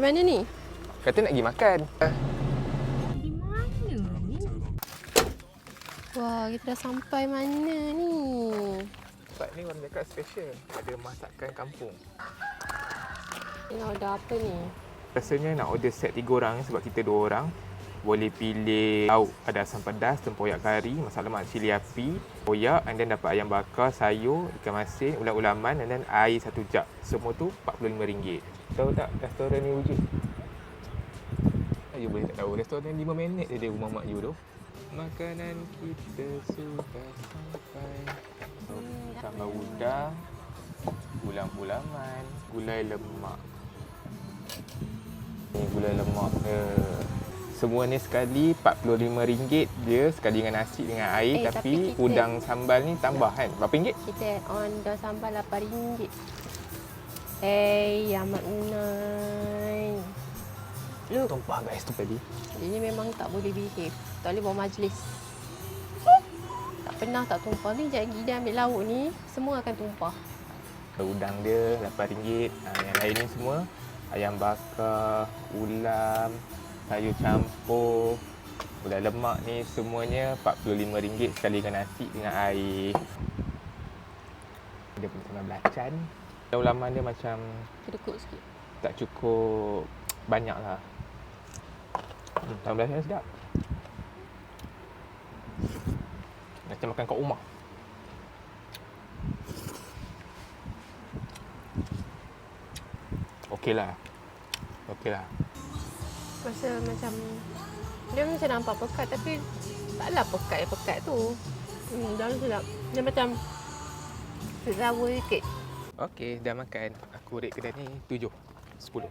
Mana ni? Kata nak pergi makan. Di mana ni? Wah, kita dah sampai mana ni? Tempat ni orang cakap special. Ada masakan kampung. Nak order apa ni? Rasanya nak order set 3 orang sebab kita 2 orang. Boleh pilih lauk, ada asam pedas, tempoyak kari, masak lemak cili api, tempoyak, and then dapat ayam bakar, sayur, ikan masin, ulam-ulaman, and then air 1 jug. Semua tu RM45. Tahu tak restoran ni wujud? You boleh tak tahu, restoran 5 minit je dia rumah mak you tu. Makanan kita sudah sampai. Sambal udang, ulam-ulaman, gulai lemak. Ni gulai lemak dia. Semua ni sekali RM45 je, sekali dengan nasi dengan air. Tapi udang sambal ni tambah kan? Berapa ringgit? Kita on dah sambal RM8. Yang maknai. Look, Tumpah guys tu tadi. ini memang tak boleh behave. Tak boleh bawa majlis. Tak pernah tak tumpah. Ni sekejap dia ambil lauk ni, semua akan tumpah. Udang dia RM8. Yang lain ni semua ayam bakar, ulam, sayur campur, gulai lemak ni semuanya RM45 sekali dengan nasi dengan air. Dia punya sambal belacan. Ulaman dia macam Kedekut sikit. tak cukup banyak lah. Sambal belacan sedap. Macam makan kat rumah. Okey lah. Rasa macam dia macam nampak pekat tapi taklah pekat tu. Dah sedap. Dia macam sour sikit. Okey, dah makan. Aku rate kedai ni 7/10.